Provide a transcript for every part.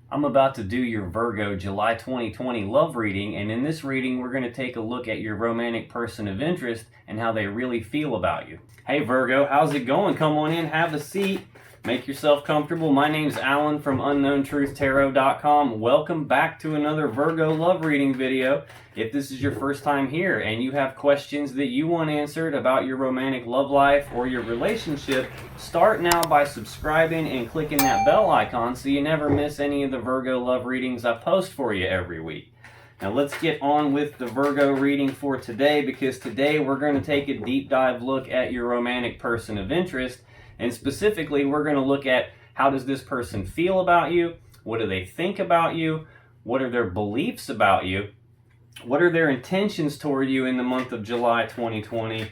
I'm about to do your Virgo July 2020 love reading, and in this reading we're going to take a look at your romantic person of interest and how they really feel about you. Hey Virgo, how's it going? Come on in, have a seat, make yourself comfortable. My name's Alan from UnknownTruthTarot.com. Welcome back to another Virgo love reading video. If this is your first time here and you have questions that you want answered about your romantic love life or your relationship, start now by subscribing and clicking that bell icon so you never miss any of the Virgo love readings I post for you every week. Now let's get on with the Virgo reading for today, because today we're going to take a deep dive look at your romantic person of interest, and specifically we're going to look at how does this person feel about you, what do they think about you, what are their beliefs about you, what are their intentions toward you in the month of July 2020,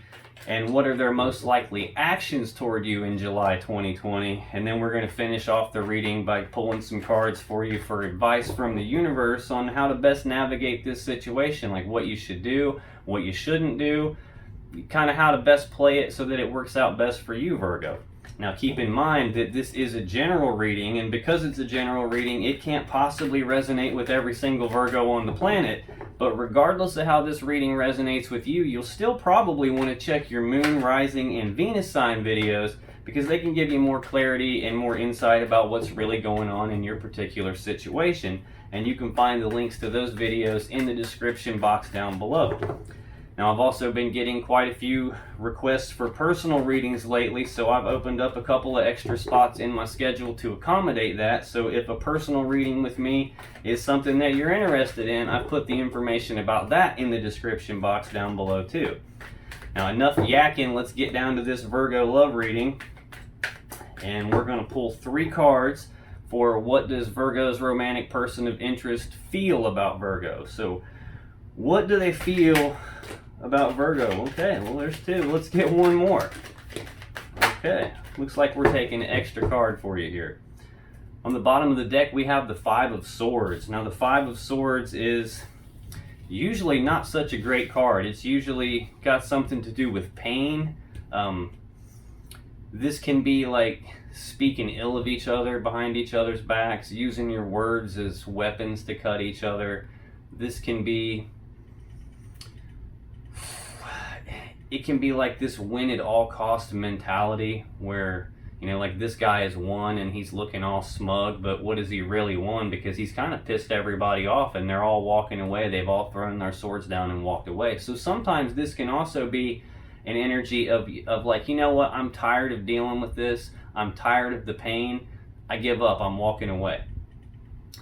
and what are their most likely actions toward you in July 2020. And then we're going to finish off the reading by pulling some cards for you for advice from the universe on how to best navigate this situation, like what you should do, what you shouldn't do, kind of how to best play it so that it works out best for you, Virgo. Now keep in mind that this is a general reading, and because it's a general reading, it can't possibly resonate with every single Virgo on the planet. But regardless of how this reading resonates with you, you'll still probably want to check your Moon, Rising, and Venus sign videos, because they can give you more clarity and more insight about what's really going on in your particular situation. And you can find the links to those videos in the description box down below. Now, I've also been getting quite a few requests for personal readings lately, so I've opened up a couple of extra spots in my schedule to accommodate that. So if a personal reading with me is something that you're interested in, I've put the information about that in the description box down below too. Now, enough yakking, let's get down to this Virgo love reading. And we're going to pull 3 cards for what does Virgo's romantic person of interest feel about Virgo. So what do they feel about Virgo? Okay, well there's 2. Let's get one more. Okay, looks like we're taking an extra card for you here. On the bottom of the deck we have the 5 of Swords. Now the 5 of Swords is usually not such a great card. It's usually got something to do with pain. This can be like speaking ill of each other behind each other's backs, using your words as weapons to cut each other. This can be like this win at all cost mentality where, you know, like this guy has won and he's looking all smug, but what has he really won? Because he's kind of pissed everybody off and they're all walking away. They've all thrown their swords down and walked away. So sometimes this can also be an energy of like, you know what, I'm tired of dealing with this. I'm tired of the pain. I give up. I'm walking away.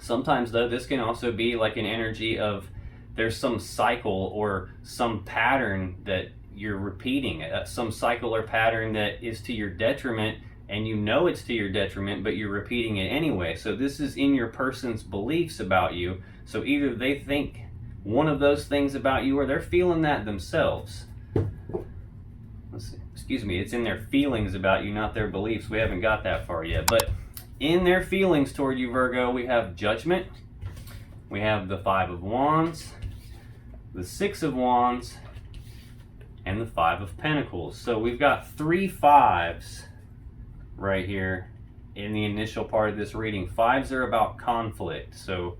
Sometimes though, this can also be like an energy of there's some cycle or some pattern that you're repeating, some cycle or pattern that is to your detriment, and you know it's to your detriment, but you're repeating it anyway. So this is in your person's beliefs about you. So either they think one of those things about you or they're feeling that themselves. Excuse me, it's in their feelings about you, not their beliefs. We haven't got that far yet. But in their feelings toward you, Virgo, we have Judgment, we have the 5 of Wands, the 6 of Wands, and the 5 of Pentacles. So we've got 3 5s right here in the initial part of this reading. 5s are about conflict. So,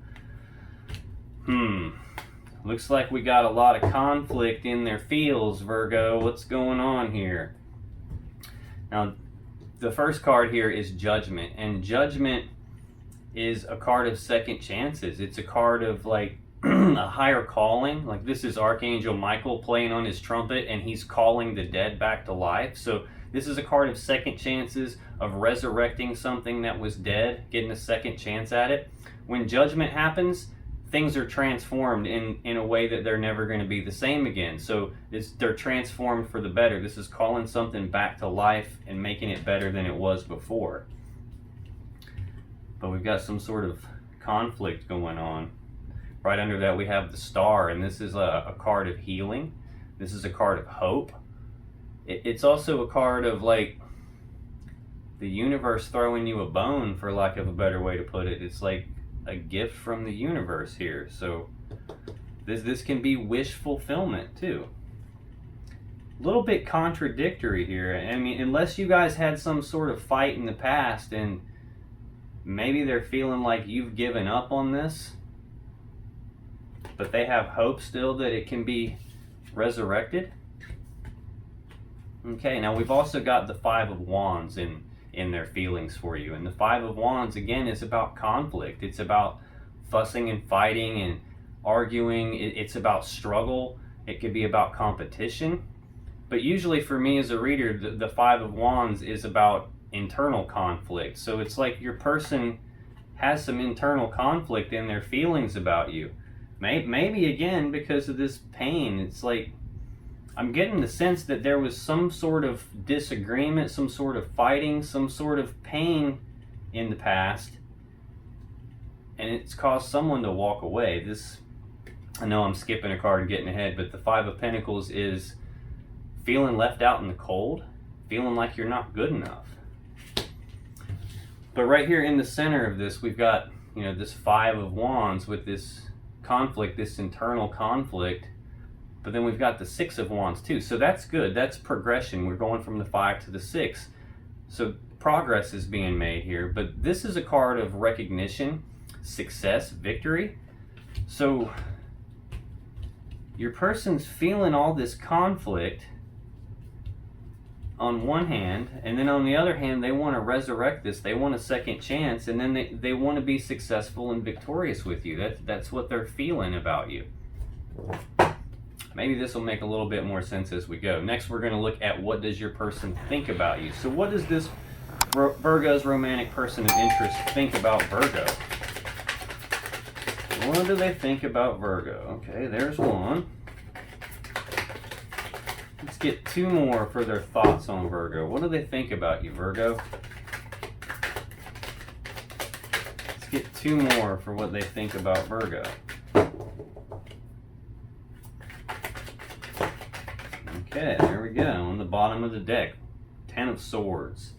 looks like we got a lot of conflict in their feels, Virgo. What's going on here? Now, the first card here is Judgment, and Judgment is a card of second chances. It's a card of like a higher calling. Like this is Archangel Michael playing on his trumpet and he's calling the dead back to life. So this is a card of second chances, of resurrecting something that was dead, getting a second chance at it. When Judgment happens, things are transformed in a way that they're never going to be the same again. So they're transformed for the better. This is calling something back to life and making it better than it was before. But we've got some sort of conflict going on. Right under that we have the Star, and this is a card of healing. This is a card of hope. It's also a card of like the universe throwing you a bone, for lack of a better way to put it. It's like a gift from the universe here. So this can be wish fulfillment too. A little bit contradictory here. I mean, unless you guys had some sort of fight in the past and Maybe they're feeling like you've given up on this, but they have hope still that it can be resurrected. Okay, now we've also got the Five of Wands in their feelings for you. And the Five of Wands, again, is about conflict. It's about fussing and fighting and arguing. It's about struggle. It could be about competition. But usually for me as a reader, the Five of Wands is about internal conflict. So it's like your person has some internal conflict in their feelings about you. Maybe again, because of this pain, it's like, I'm getting the sense that there was some sort of disagreement, some sort of fighting, some sort of pain in the past, and it's caused someone to walk away. This, I know I'm skipping a card and getting ahead, but the Five of Pentacles is feeling left out in the cold, feeling like you're not good enough. But right here in the center of this, we've got, this Five of Wands with this conflict, this internal conflict. But then we've got the Six of Wands too. So that's good. That's progression. We're going from the 5 to the 6. So progress is being made here. But this is a card of recognition, success, victory. So your person's feeling all this conflict on one hand, and then on the other hand, they want to resurrect this. They want a second chance, and then they want to be successful and victorious with you. That's what they're feeling about you. Maybe this will make a little bit more sense as we go. Next, we're going to look at what does your person think about you. So what does this Virgo's romantic person of interest think about Virgo? What do they think about Virgo? Okay, there's one. Let's get two more for their thoughts on Virgo. What do they think about you, Virgo? Let's get two more for what they think about Virgo. Okay, there we go. On the bottom of the deck, Ten of Swords.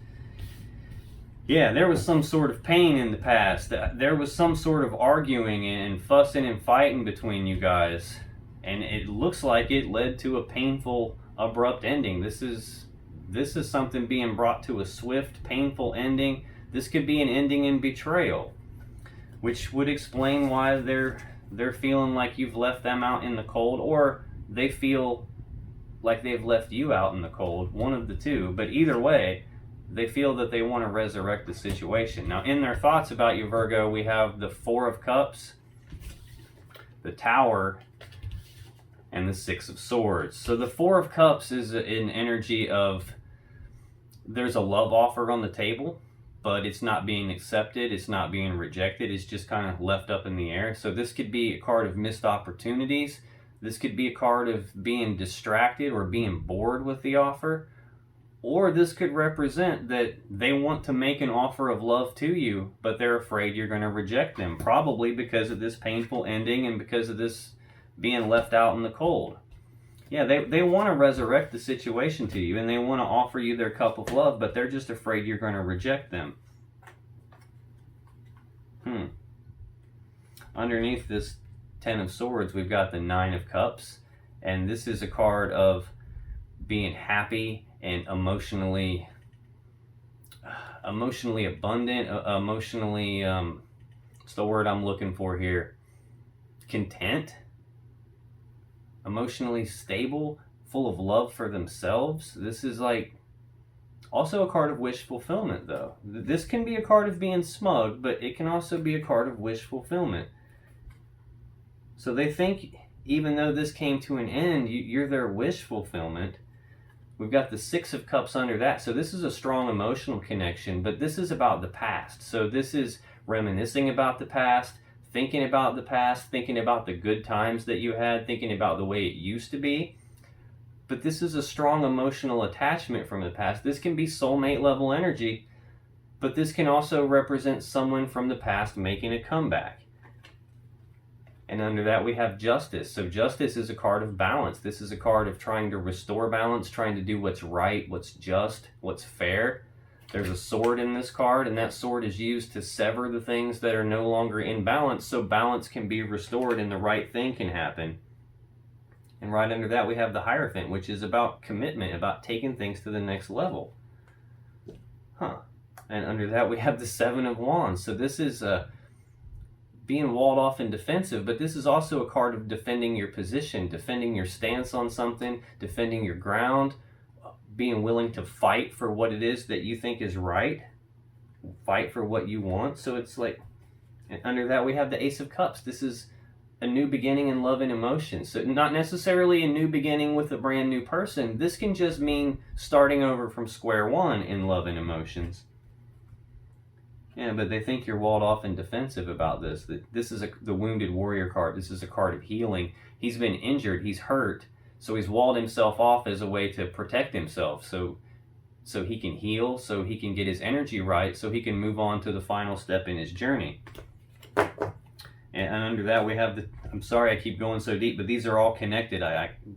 Yeah, there was some sort of pain in the past. There was some sort of arguing and fussing and fighting between you guys. And it looks like it led to a painful, abrupt ending. This is something being brought to a swift, painful ending. This could be an ending in betrayal, which would explain why they're feeling like you've left them out in the cold, or they feel like they've left you out in the cold, one of the two. But either way, they feel that they want to resurrect the situation. Now, in their thoughts about you, Virgo, we have the Four of Cups, the Tower, and the Six of Swords. So the Four of Cups is an energy of there's a love offer on the table, but it's not being accepted, it's not being rejected, it's just kind of left up in the air. So this could be a card of missed opportunities. This could be a card of being distracted or being bored with the offer. Or this could represent that they want to make an offer of love to you, but they're afraid you're going to reject them, probably because of this painful ending and because of this being left out in the cold. Yeah, they want to resurrect the situation to you, and they want to offer you their cup of love, but they're just afraid you're going to reject them. Underneath this Ten of Swords, we've got the Nine of Cups, and this is a card of being happy and emotionally abundant, emotionally, what's the word I'm looking for here? Content, emotionally stable, full of love for themselves. This is like also a card of wish fulfillment, though. This can be a card of being smug, but it can also be a card of wish fulfillment. So they think, even though this came to an end, you're their wish fulfillment. We've got the Six of Cups under that. So this is a strong emotional connection, but this is about the past. So this is reminiscing about the past, thinking about the past, thinking about the good times that you had, thinking about the way it used to be. But this is a strong emotional attachment from the past. This can be soulmate level energy, but this can also represent someone from the past making a comeback. And under that we have Justice. So Justice is a card of balance. This is a card of trying to restore balance, trying to do what's right, what's just, what's fair. There's a sword in this card, and that sword is used to sever the things that are no longer in balance, so balance can be restored and the right thing can happen. And right under that we have the Hierophant, which is about commitment, about taking things to the next level. And under that, we have the Seven of Wands. So this is being walled off and defensive, but this is also a card of defending your position, defending your stance on something, defending your ground, being willing to fight for what it is that you think is right, fight for what you want. So it's like, and under that, we have the Ace of Cups. This is a new beginning in love and emotion. So not necessarily a new beginning with a brand new person. This can just mean starting over from square one in love and emotions. Yeah, but they think you're walled off and defensive about this. That this is the Wounded Warrior card. This is a card of healing. He's been injured. He's hurt. So he's walled himself off as a way to protect himself. So he can heal, so he can get his energy right, so he can move on to the final step in his journey. And under that, we have the, I'm sorry I keep going so deep, but these are all connected.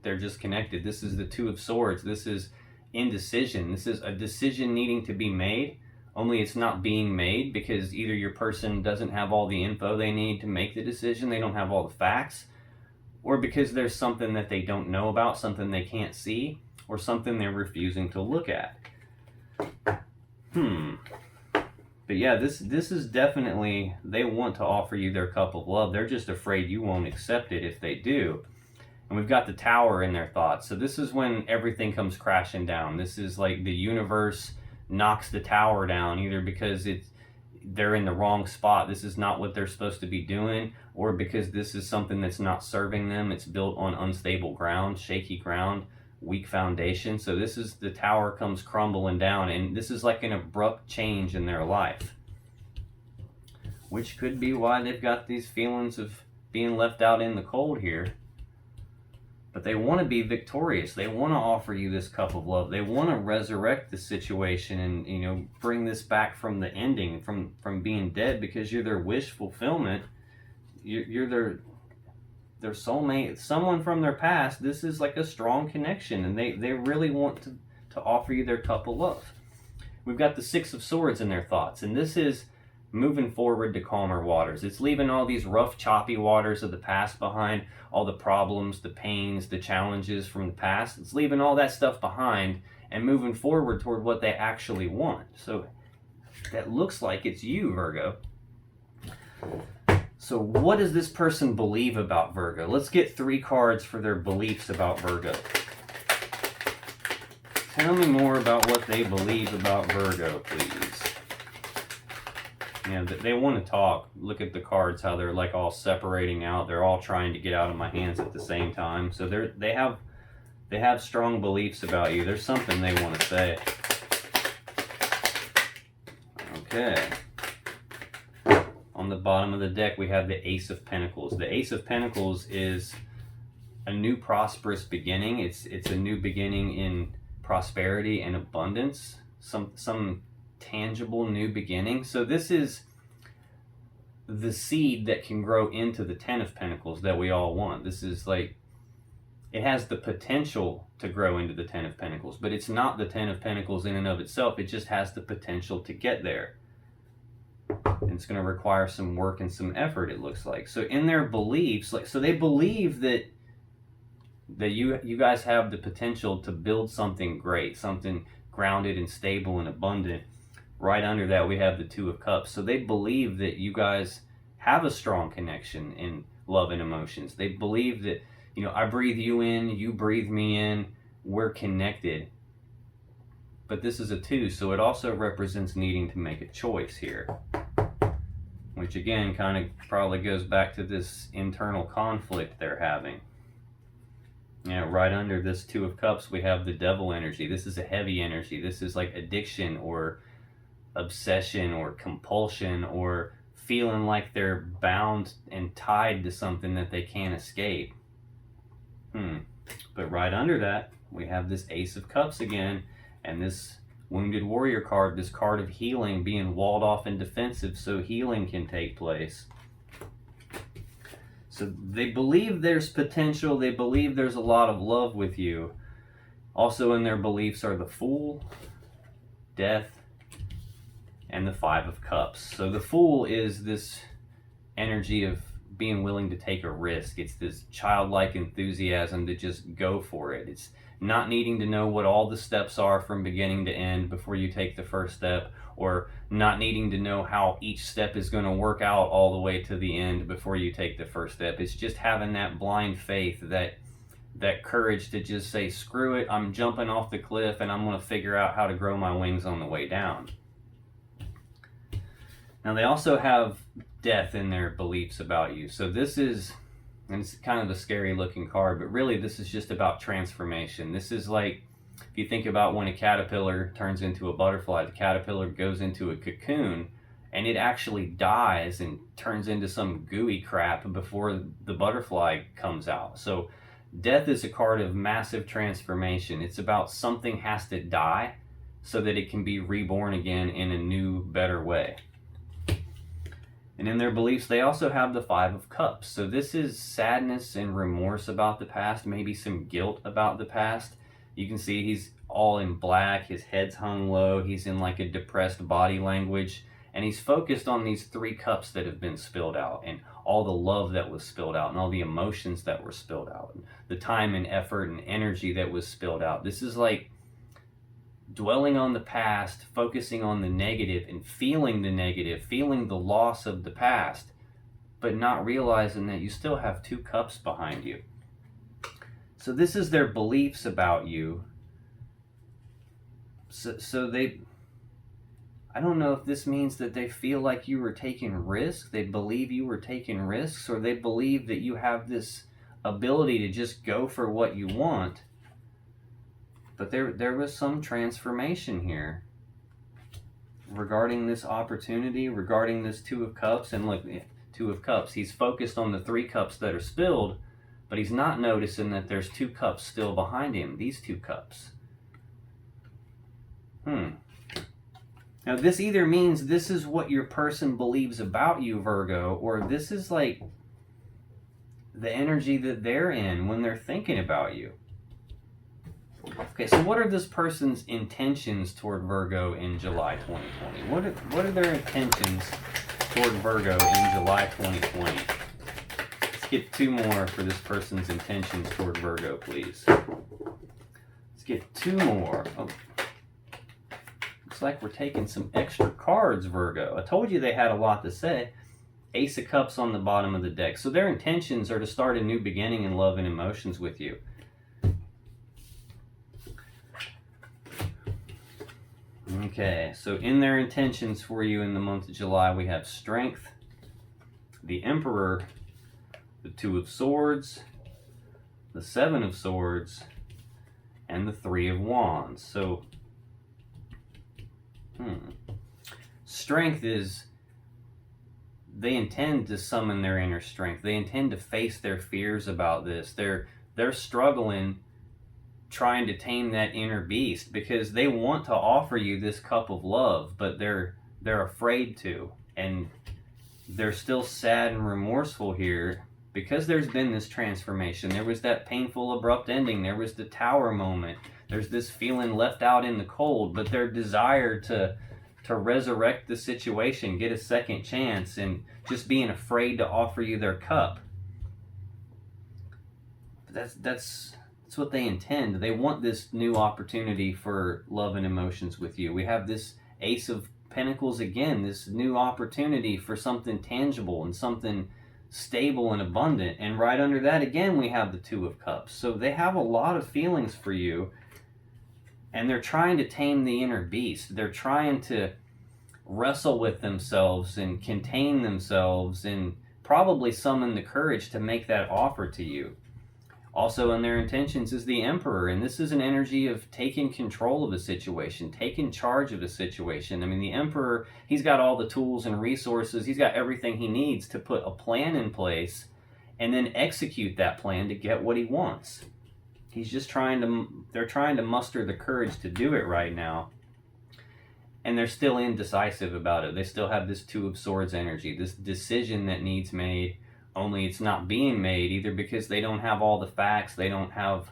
They're just connected. This is the Two of Swords. This is indecision. This is a decision needing to be made, only it's not being made because either your person doesn't have all the info they need to make the decision, they don't have all the facts, or because there's something that they don't know about, something they can't see, or something they're refusing to look at. But yeah, this is definitely, they want to offer you their cup of love. They're just afraid you won't accept it if they do. And we've got the Tower in their thoughts. So this is when everything comes crashing down. This is like the universe knocks the tower down, either because they're in the wrong spot, this is not what they're supposed to be doing, or because this is something that's not serving them. It's built on unstable ground, shaky ground, weak foundation. So this is, the tower comes crumbling down, and this is like an abrupt change in their life, which could be why they've got these feelings of being left out in the cold here. But they want to be victorious. They want to offer you this cup of love. They want to resurrect the situation and, you know, bring this back from the ending, from being dead, because you're their wish fulfillment. You're their soulmate, someone from their past. This is like a strong connection, and they really want to offer you their cup of love. We've got the Six of Swords in their thoughts, and this is moving forward to calmer waters. It's leaving all these rough, choppy waters of the past behind, all the problems, the pains, the challenges from the past. It's leaving all that stuff behind and moving forward toward what they actually want. So that looks like it's you, Virgo. So what does this person believe about Virgo? Let's get 3 cards for their beliefs about Virgo. Tell me more about what they believe about Virgo, please. Yeah, they want to talk. Look at the cards, how they're like all separating out. They're all trying to get out of my hands at the same time. So they have strong beliefs about you. There's something they want to say. Okay. On the bottom of the deck, we have the Ace of Pentacles. The Ace of Pentacles is a new prosperous beginning. It's a new beginning in prosperity and abundance. Some tangible new beginning. So this is the seed that can grow into the Ten of Pentacles that we all want. This is like, it has the potential to grow into the Ten of Pentacles, but it's not the Ten of Pentacles in and of itself. It just has the potential to get there. And it's going to require some work and some effort, it looks like. So in their beliefs, like, so they believe that you guys have the potential to build something great, something grounded and stable and abundant. Right under that, we have the Two of Cups. So they believe that you guys have a strong connection in love and emotions. They believe that, you know, I breathe you in, you breathe me in, we're connected. But this is a 2, so it also represents needing to make a choice here, which again kind of probably goes back to this internal conflict they're having. You know, right under this Two of Cups, we have the Devil energy. This is a heavy energy. This is like addiction or obsession or compulsion, or feeling like they're bound and tied to something that they can't escape. But right under that, we have this Ace of Cups again, and this Wounded Warrior card, this card of healing, being walled off and defensive so healing can take place. So they believe there's potential, they believe there's a lot of love with you. Also in their beliefs are the Fool, Death, and the Five of Cups. So the Fool is this energy of being willing to take a risk. It's this childlike enthusiasm to just go for it. not needing to know what all the steps are from beginning to end before you take the first step, or not needing to know how each step is going to work out all the way to the end before you take the first step. It's just having that blind faith, that courage to just say, screw it, I'm jumping off the cliff and I'm going to figure out how to grow my wings on the way down. Now they also have death in their beliefs about you. So this is, and it's kind of a scary looking card, but really this is just about transformation. This is like, if you think about when a caterpillar turns into a butterfly, the caterpillar goes into a cocoon and it actually dies and turns into some gooey crap before the butterfly comes out. So death is a card of massive transformation. It's about something has to die so that it can be reborn again in a new, better way. And in their beliefs, they also have the Five of Cups. So this is sadness and remorse about the past, maybe some guilt about the past. You can see he's all in black, his head's hung low, he's in like a depressed body language, and he's focused on these 3 cups that have been spilled out, and all the love that was spilled out, and all the emotions that were spilled out, and the time and effort and energy that was spilled out. This is like dwelling on the past, focusing on the negative and feeling the negative, feeling the loss of the past, but not realizing that you still have 2 cups behind you. So this is their beliefs about you. So they, I don't know if this means that they feel like you were taking risks, they believe you were taking risks, or they believe that you have this ability to just go for what you want. But there was some transformation here regarding this opportunity, regarding this 2 of Cups. And look, 2 of Cups, he's focused on the 3 cups that are spilled, but he's not noticing that there's 2 cups still behind him, these 2 cups. Now this either means this is what your person believes about you, Virgo, or this is like the energy that they're in when they're thinking about you. Okay, so what are this person's intentions toward Virgo in July 2020? What are their intentions toward Virgo in July 2020? Let's get 2 more for this person's intentions toward Virgo, please. Let's get 2 more. Oh, looks like we're taking some extra cards, Virgo. I told you they had a lot to say. Ace of Cups on the bottom of the deck. So their intentions are to start a new beginning in love and emotions with you. Okay, so in their intentions for you in the month of July, we have Strength, the Emperor, the 2 of Swords, the 7 of Swords, and the 3 of Wands. So, Strength is, they intend to summon their inner strength. They intend to face their fears about this. They're struggling trying to tame that inner beast because they want to offer you this cup of love, but they're afraid to, and they're still sad and remorseful here because there's been this transformation. There was that painful abrupt ending, there was the tower moment, there's this feeling left out in the cold, but their desire to resurrect the situation, get a second chance, and just being afraid to offer you their cup. That's what they intend. They want this new opportunity for love and emotions with you. We have this Ace of Pentacles again, this new opportunity for something tangible and something stable and abundant. And right under that again, we have the 2 of Cups. So they have a lot of feelings for you, and they're trying to tame the inner beast. They're trying to wrestle with themselves and contain themselves and probably summon the courage to make that offer to you. Also in their intentions is the Emperor, and this is an energy of taking control of a situation, taking charge of a situation. I mean, the Emperor, he's got all the tools and resources, he's got everything he needs to put a plan in place and then execute that plan to get what he wants. He's just they're trying to muster the courage to do it right now. And they're still indecisive about it. They still have this 2 of Swords energy, this decision that needs made, only it's not being made either because they don't have all the facts, they don't have,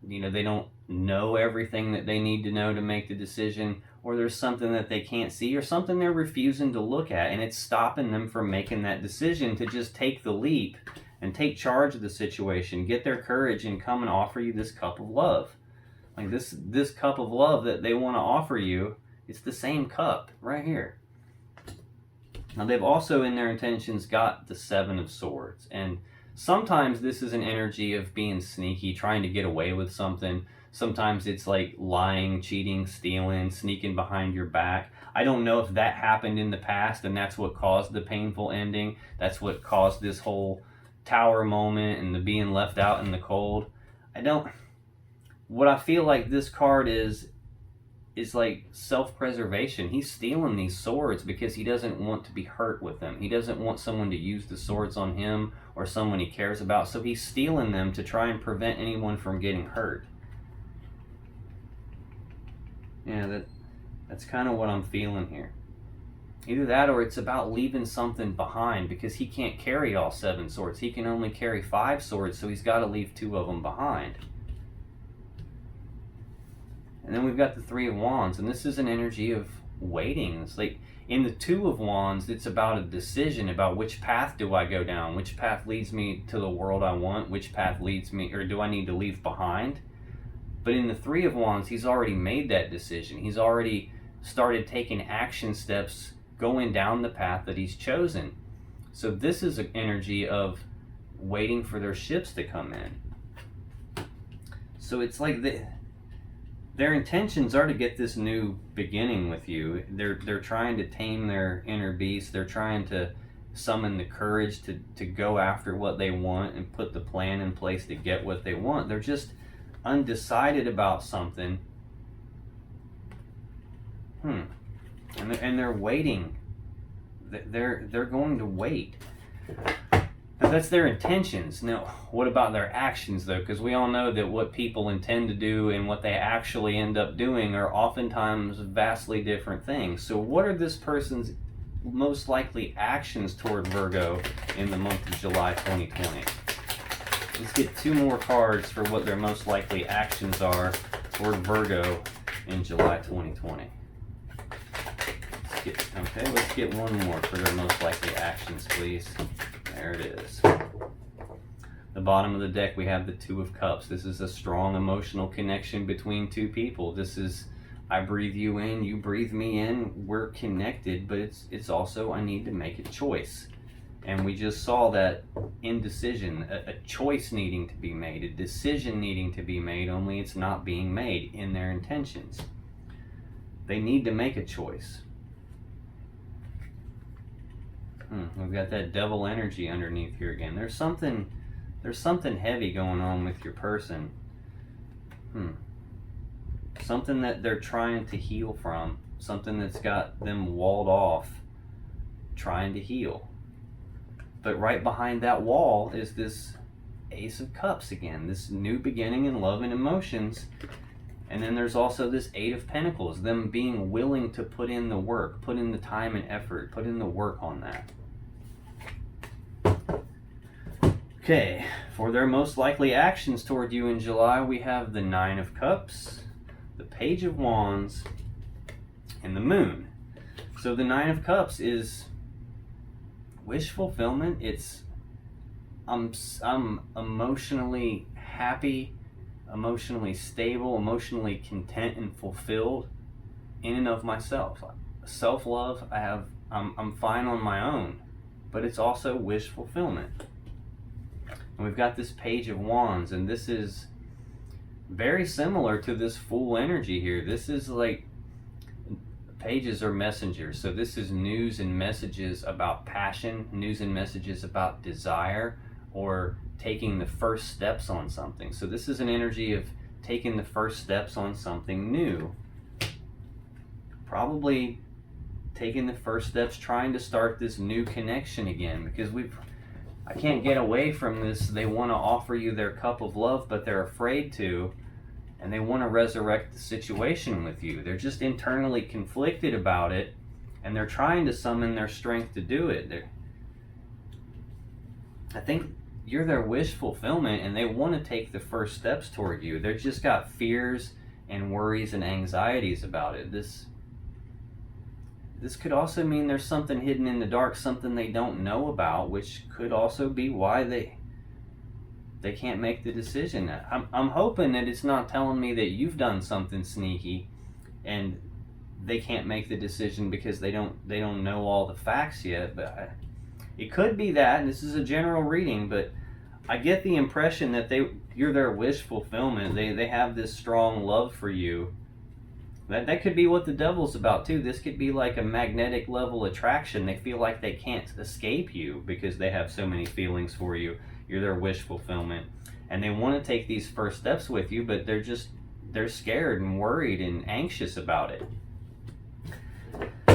they don't know everything that they need to know to make the decision, or there's something that they can't see, or something they're refusing to look at, and it's stopping them from making that decision to just take the leap and take charge of the situation, get their courage, and come and offer you this cup of love. Like this cup of love that they want to offer you, it's the same cup right here. Now they've also in their intentions got the Seven of Swords, and sometimes this is an energy of being sneaky, trying to get away with something. Sometimes it's like lying, cheating, stealing, sneaking behind your back. I don't know if that happened in the past and that's what caused the painful ending. That's what caused this whole tower moment and the being left out in the cold. What I feel like this card is like self-preservation. He's stealing these swords because he doesn't want to be hurt with them. He doesn't want someone to use the swords on him or someone he cares about. So he's stealing them to try and prevent anyone from getting hurt. Yeah, that's kind of what I'm feeling here. Either that or it's about leaving something behind because he can't carry all 7 swords. He can only carry 5 swords, so he's got to leave 2 of them behind. And then we've got the Three of Wands, and this is an energy of waiting. It's like in the Two of Wands, it's about a decision about which path do I go down, which path leads me to the world I want, which path leads me, or do I need to leave behind? But in the Three of Wands, he's already made that decision. He's already started taking action steps going down the path that he's chosen. So this is an energy of waiting for their ships to come in. So it's like their intentions are to get this new beginning with you. They're trying to tame their inner beast. They're trying to summon the courage to go after what they want and put the plan in place to get what they want. They're just undecided about something. And they're waiting. They're going to wait. Now that's their intentions. Now, what about their actions though? Because we all know that what people intend to do and what they actually end up doing are oftentimes vastly different things. So what are this person's most likely actions toward Virgo in the month of July 2020? Let's get 2 more cards for what their most likely actions are toward Virgo in July 2020. Let's get 1 more for their most likely actions, please. There it is. The bottom of the deck, we have the Two of Cups. This is a strong emotional connection between 2 people. This is, I breathe you in, you breathe me in, we're connected, but it's also, I need to make a choice. And we just saw that indecision, a choice needing to be made, a decision needing to be made, only it's not being made in their intentions. They need to make a choice. We've got that devil energy underneath here again. There's something heavy going on with your person. Something that they're trying to heal from. Something that's got them walled off, trying to heal. But right behind that wall is this Ace of Cups again. This new beginning in love and emotions. And then there's also this Eight of Pentacles. Them being willing to put in the work, put in the time and effort, put in the work on that. Okay, for their most likely actions toward you in July, we have the Nine of Cups, the Page of Wands, and the Moon. So the Nine of Cups is wish fulfillment. It's I'm emotionally happy, emotionally stable, emotionally content and fulfilled in and of myself. Self-love, I'm fine on my own, but it's also wish fulfillment. And we've got this Page of Wands, and this is very similar to this Fool energy here. This is like, pages are messengers, so this is news and messages about passion, news and messages about desire, or taking the first steps on something. So this is an energy of taking the first steps on something new. Probably taking the first steps, trying to start this new connection again, because I can't get away from this. They want to offer you their cup of love, but they're afraid to, and they want to resurrect the situation with you. They're just internally conflicted about it, and they're trying to summon their strength to do it. I think you're their wish fulfillment, and they want to take the first steps toward you. They've just got fears and worries and anxieties about it. This could also mean there's something hidden in the dark, something they don't know about, which could also be why they can't make the decision. I'm hoping that it's not telling me that you've done something sneaky and they can't make the decision because they don't know all the facts yet. But it could be that, and this is a general reading, but I get the impression that you're their wish fulfillment. They have this strong love for you. That could be what the devil's about too. This could be like a magnetic level attraction. They feel like they can't escape you because they have so many feelings for you. You're their wish fulfillment. And they want to take these first steps with you, but they're scared and worried and anxious about it.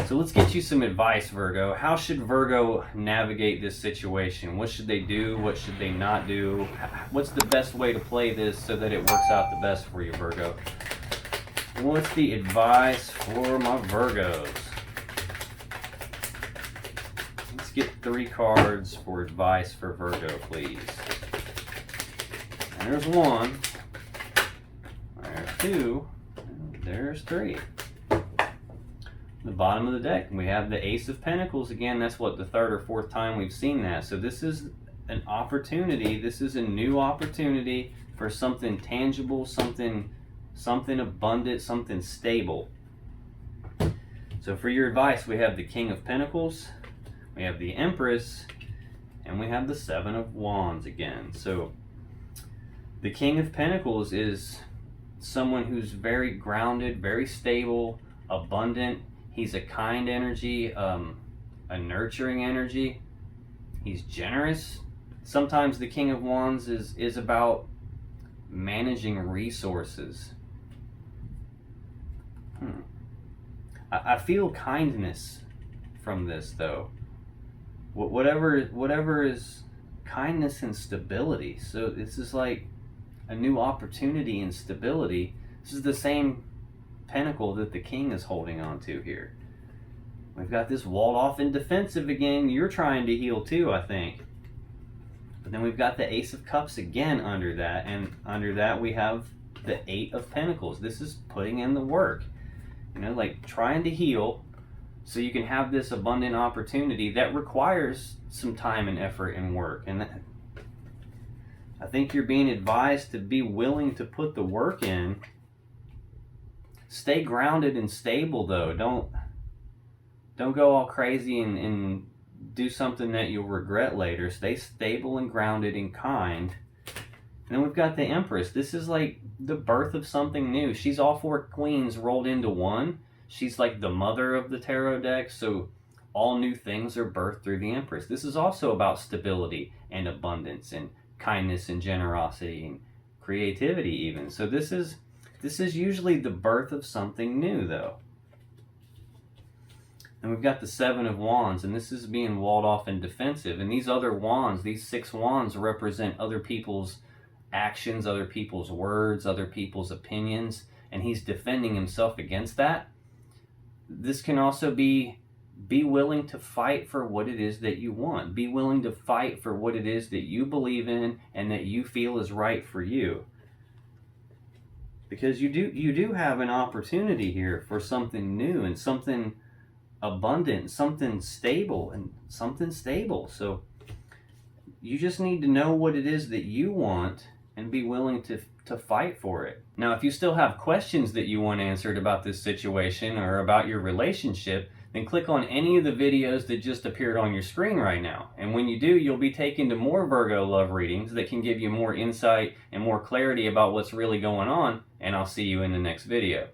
So let's get you some advice, Virgo. How should Virgo navigate this situation? What should they do? What should they not do? What's the best way to play this so that it works out the best for you, Virgo? What's the advice for my Virgos? Let's get 3 cards for advice for Virgo, please. There's 1. There's 2. There's 3. The bottom of the deck, we have the Ace of Pentacles again. That's what, the 3rd or 4th time we've seen that. So this is an opportunity. This is a new opportunity for something tangible, something abundant, something stable. So for your advice, we have the King of Pentacles, we have the Empress, and we have the 7 of Wands again. So the King of Pentacles is someone who's very grounded, very stable, abundant. He's a kind energy, a nurturing energy. He's generous. Sometimes the King of Wands is about managing resources. I feel kindness from this, though. Whatever is kindness and stability. So this is like a new opportunity and stability. This is the same pentacle that the king is holding on to here. We've got this walled off and defensive again. You're trying to heal too, I think. But then we've got the Ace of Cups again under that, and under that we have the 8 of Pentacles. This is putting in the work. You know, like trying to heal so you can have this abundant opportunity that requires some time and effort and work. And I think you're being advised to be willing to put the work in. Stay grounded and stable, though. Don't go all crazy and do something that you'll regret later. Stay stable and grounded and kind. And then we've got the Empress. This is like the birth of something new. She's all 4 queens rolled into one. She's like the mother of the tarot deck. So all new things are birthed through the Empress. This is also about stability and abundance and kindness and generosity and creativity even. So this is usually the birth of something new, though. And we've got the 7 of Wands, and this is being walled off and defensive. And these other wands, these 6 wands, represent other people's actions, other people's words, other people's opinions, and he's defending himself against that. This can also be willing to fight for what it is that you want. Be willing to fight for what it is that you believe in and that you feel is right for you. Because you do have an opportunity here for something new and something abundant, something stable. So you just need to know what it is that you want and be willing to fight for it. Now, if you still have questions that you want answered about this situation or about your relationship, then click on any of the videos that just appeared on your screen right now. And when you do, you'll be taken to more Virgo love readings that can give you more insight and more clarity about what's really going on. And I'll see you in the next video.